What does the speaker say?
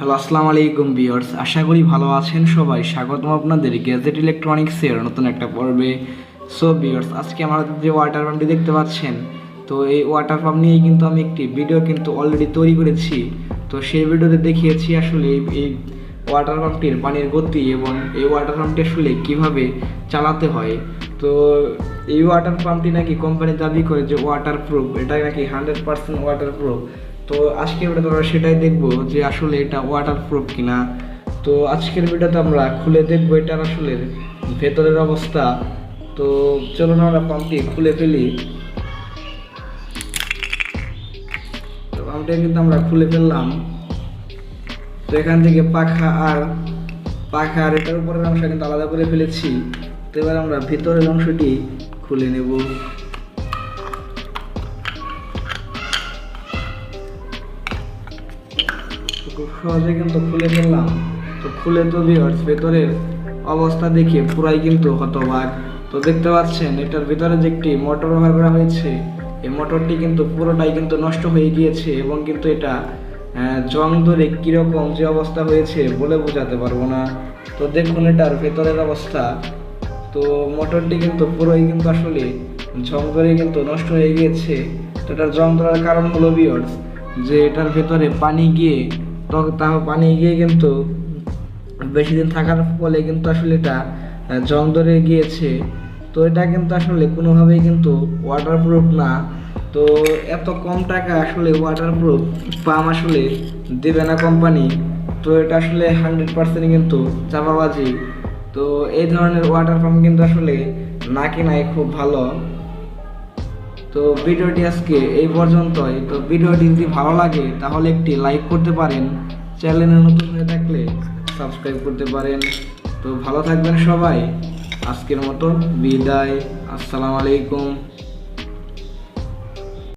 Hello, আসসালামু আলাইকুম viewers. আশা করি ভালো আছেন সবাই। স্বাগতম আপনাদের গ্যাজেট ইলেকট্রনিক্সের নতুন একটা পর্বে। সো ভিউয়ার্স, আজকে আমাদের যে ওয়াটার পাম্পটি দেখতে পাচ্ছেন, তো এই ওয়াটার পাম্প নিয়েই কিন্তু আমি একটি ভিডিও কিন্তু অলরেডি তৈরি করেছি। তো সেই ভিডিওতে দেখিয়েছি আসলে এই ওয়াটার পাম্পটির পানির গতি এবং এই ওয়াটার পাম্পটি আসলে কীভাবে চালাতে হয়। তো এই ওয়াটার পাম্পটি নাকি কোম্পানি দাবি করে যে ওয়াটার প্রুফ, এটা নাকি 100% ওয়াটার প্রুফ। তো আজকের ভিডিওতে আমরা সেটাই দেখবো যে আসলে এটা ওয়াটার প্রুফ কিনা। তো আজকের ভিডিওতে আমরা খুলে দেখবো এটার আসলে ভেতরের অবস্থা। তো চলুন আমরা পাম্পটি খুলে ফেলি। তো পাম্পটি কিন্তু আমরা খুলে ফেললাম। তো এখান থেকে পাখা আর এটার উপরের অংশ কিন্তু আলাদা করে ফেলেছি। তো এবার আমরা ভিতরের অংশটি খুলে নেব। খুব সহজে কিন্তু খুলে ফেললাম। তো খুলে তো ভিউয়ার্স ভেতরের অবস্থা দেখে পুরাই কিন্তু হতবাক। তো দেখতে পাচ্ছেন এটার ভিতরে যে একটি মোটর ব্যবহার করা হয়েছে, এই মোটরটি কিন্তু পুরোটাই কিন্তু নষ্ট হয়ে গিয়েছে এবং কিন্তু এটা জং ধরে কীরকম যে অবস্থা হয়েছে বলে বোঝাতে পারবো না। তো দেখুন এটার ভেতরের অবস্থা। তো মোটরটি কিন্তু পুরোই কিন্তু আসলে জং ধরে কিন্তু নষ্ট হয়ে গিয়েছে। তো এটার জং ধরার কারণ হলো ভিউয়ার্স যে এটার ভেতরে পানি গিয়ে পানি গিয়ে কিন্তু বেশি দিন থাকার ফলে কিন্তু আসলে এটা জং ধরে গিয়েছে। তো এটা কিন্তু আসলে কোনোভাবেই কিন্তু ওয়াটারপ্রুফ না। তো এত কম টাকা আসলে ওয়াটারপ্রুফ পাম্প আসলে দেবে না কোম্পানি। তো এটা আসলে 100% কিন্তু চাপাবাজি। তো এই ধরনের ওয়াটার পাম্প কিন্তু আসলে না কেনাই খুব ভালো। তো ভিডিওটি আজকে এই পর্যন্তই। তো ভিডিওটি যদি ভালো লাগে তাহলে একটি লাইক করতে পারেন, চ্যানেলে নতুন হয়ে থাকলে সাবস্ক্রাইব করতে পারেন। তো ভালো থাকবেন সবাই। আজকের মতো বিদায়। আসসালামু আলাইকুম।